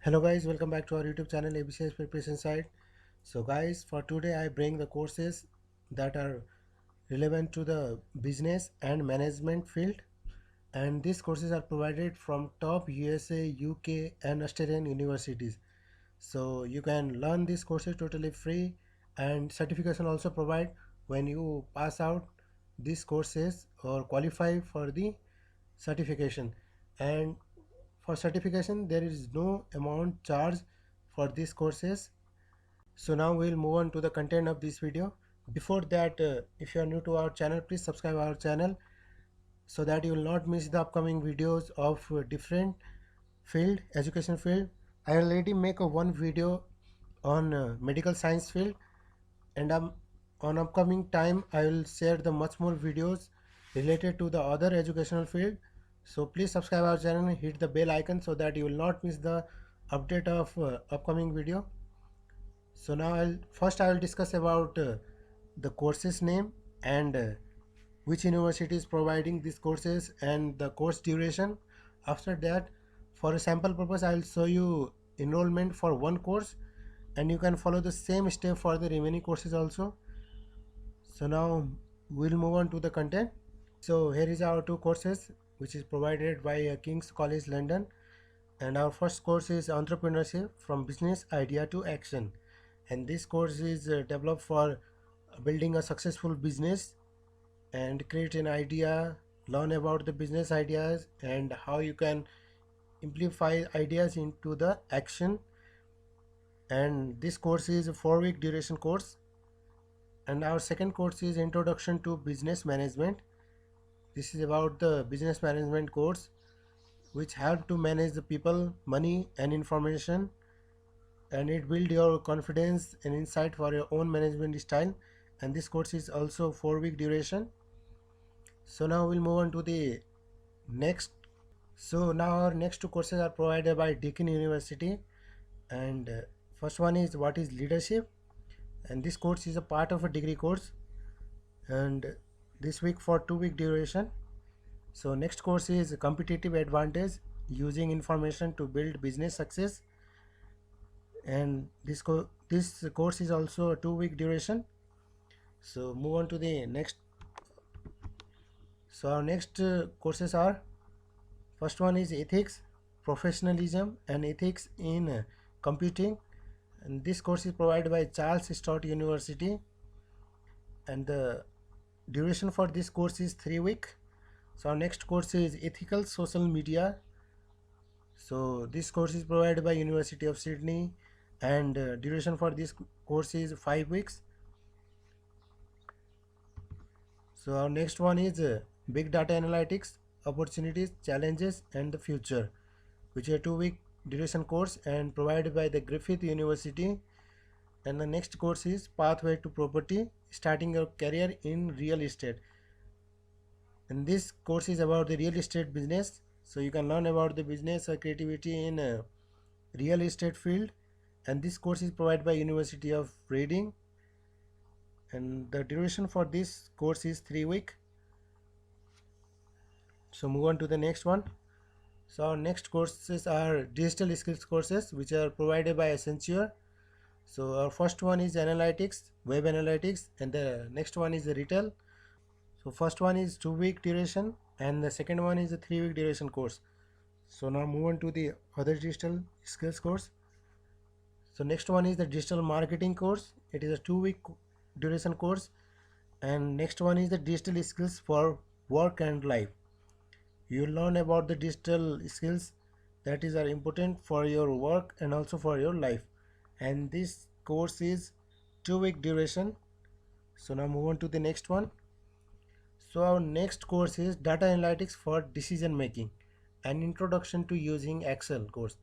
Hello guys, welcome back to our YouTube channel ABCS Preparation Site. So guys, for today I bring the courses that are relevant to the business and management field, and these courses are provided from top USA, UK and Australian universities. So you can learn these courses totally free, and certification also provide when you pass out these courses or qualify for the certification. And for certification there is no amount charged for these courses. So now we'll move on to the content of this video. Before that, if you are new to our channel, please subscribe our channel so that you will not miss the upcoming videos of different field, education field. I already make a one video on medical science field, and on upcoming time I will share the much more videos related to the other educational field. So please subscribe our channel and hit the bell icon so that you will not miss the update of upcoming video. So now I will discuss about the courses name and which university is providing these courses and the course duration. After that, for a sample purpose, I will show you enrollment for one course, and you can follow the same step for the remaining courses also. So now we'll move on to the content. So here is our two courses which is provided by King's College London, and our first course is entrepreneurship from business idea to action, and this course is developed for building a successful business and create an idea, learn about the business ideas and how you can amplify ideas into the action. And this course is a 4-week duration course. And our second course is introduction to business management. This is about the business management course which help to manage the people, money and information, and it build your confidence and insight for your own management style. And this course is also 4-week duration. So now we'll move on to the next. So now our next two courses are provided by Deakin University, and first one is what is leadership, and this course is a part of a degree course, and this week for 2-week duration. So next course is competitive advantage using information to build business success, and this course is also a 2-week duration. So move on to the next. So our next courses are, first one is ethics, professionalism and ethics in computing, and this course is provided by Charles Sturt University, and the duration for this course is 3 weeks. So our next course is ethical social media. So this course is provided by University of Sydney, and duration for this course is 5 weeks. So our next one is big data analytics, opportunities, challenges and the future, which is a 2-week duration course and provided by the Griffith University. And the next course is pathway to property, starting your career in real estate, and this course is about the real estate business. So you can learn about the business or creativity in real estate field, and this course is provided by University of Reading, and the duration for this course is 3 weeks. So move on to the next one. So our next courses are digital skills courses which are provided by Accenture. So our first one is analytics, web analytics, and the next one is the retail. So first one is 2-week duration and the second one is a 3-week duration course. So now move on to the other digital skills course. So next one is the digital marketing course. It is a 2-week duration course, and next one is the digital skills for work and life. You learn about the digital skills that are important for your work and also for your life, and this course is 2-week duration. So now move on to the next one. So our next course is data analytics for decision making, an introduction to using Excel course,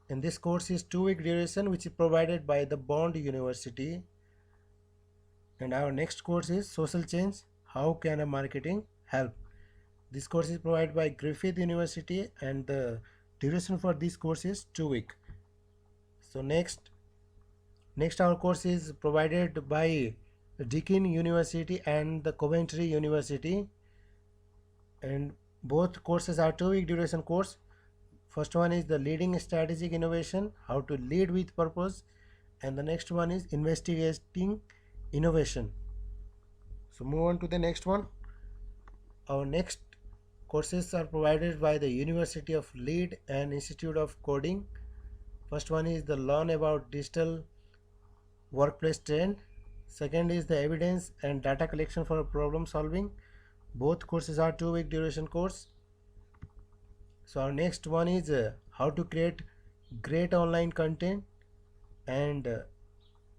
and this course is 2-week duration which is provided by the Bond University. And our next course is social change, how can a marketing help. This course is provided by Griffith University, and the duration for this course is 2 weeks. So next our course is provided by Deakin University and the Coventry University, and both courses are 2-week duration course. First one is the leading strategic innovation, how to lead with purpose, and the next one is investigating innovation. So move on to the next one. Our next courses are provided by the University of Leeds and Institute of Coding. First one is the learn about digital workplace trend. Second is the evidence and data collection for problem solving. Both courses are 2-week duration course. So our next one is how to create great online content, and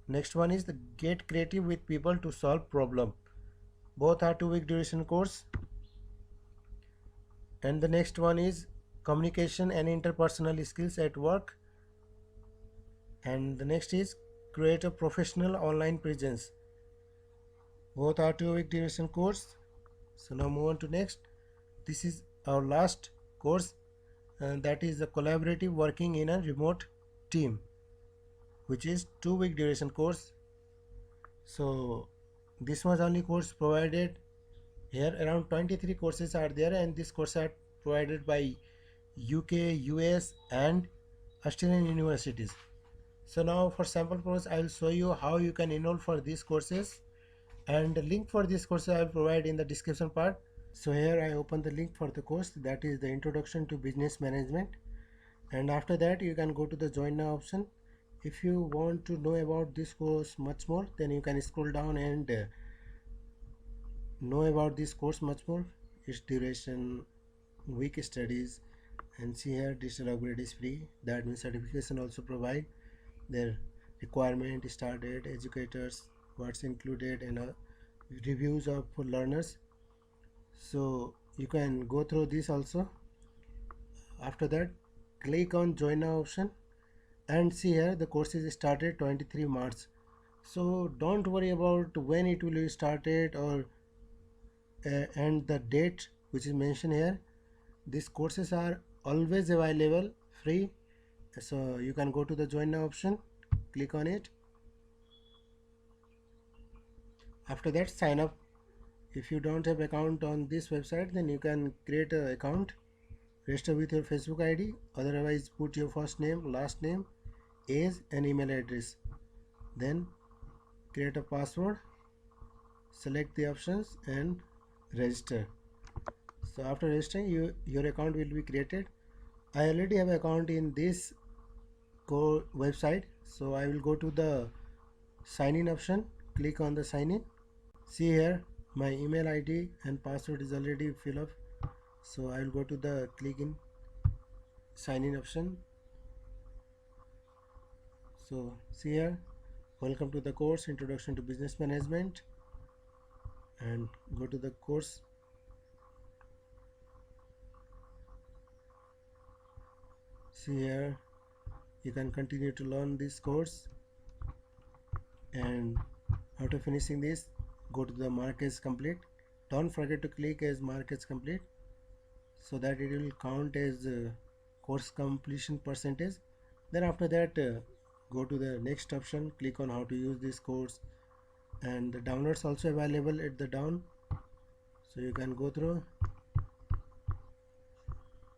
next one is the get creative with people to solve problem. Both are 2-week duration course. And the next one is communication and interpersonal skills at work, and the next is create a professional online presence. Both are 2-week duration course. So now move on to next. This is our last course, and that is the collaborative working in a remote team, which is 2-week duration course. So this was only course provided here. Around 23 courses are there, and this course are provided by UK, US and Australian universities. So now for sample course I will show you how you can enroll for these courses, and the link for this course I will provide in the description part. So here I open the link for the course, that is the Introduction to Business Management, and after that you can go to the join now option. If you want to know about this course much more, then you can scroll down and know about this course much more, its duration, week studies, and see here digital upgrade is free. That means certification also provide, their requirement, start date, educators, what's included, and reviews of learners. So you can go through this also. After that click on join now option, and see here the course is started 23 March. So don't worry about when it will be started or and the date which is mentioned here. These courses are always available free. So you can go to the join now option, click on it. After that sign up. If you don't have account on this website, then you can create an account, register with your Facebook ID, otherwise put your first name, last name, age and email address, then create a password, select the options and register. So after registering, your account will be created. I already have an account in this website, so I will go to the sign in option, click on the sign in. See here my email ID and password is already filled up, so I will go to the click in sign in option. So see here, welcome to the course Introduction to Business Management, and go to the course. See here, you can continue to learn this course, and after finishing this, go to the mark as complete. Don't forget to click as mark as complete, so that it will count as course completion percentage. Then after that go to the next option, click on how to use this course, and the downloads also available at the down, so you can go through.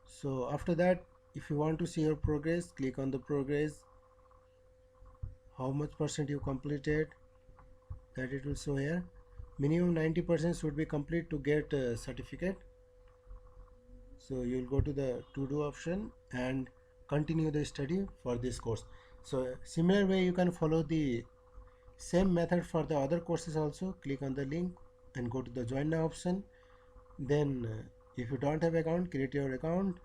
So after that, if you want to see your progress, click on the progress, how much percent you completed, that it will show here. Minimum 90% should be complete to get a certificate. So you will go to the to do option and continue the study for this course. So similar way you can follow the same method for the other courses also. Click on the link and go to the join now option. Then if you don't have account, create your account,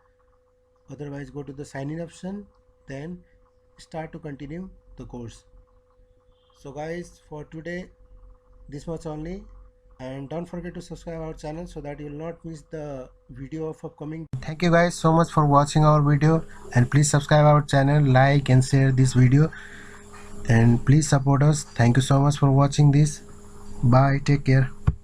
otherwise go to the sign in option, then start to continue the course. So guys, for today this much only, and don't forget to subscribe our channel so that you will not miss the video of upcoming. Thank you guys so much for watching our video, and please subscribe our channel, like and share this video, and please support us. Thank you so much for watching this. Bye, take care.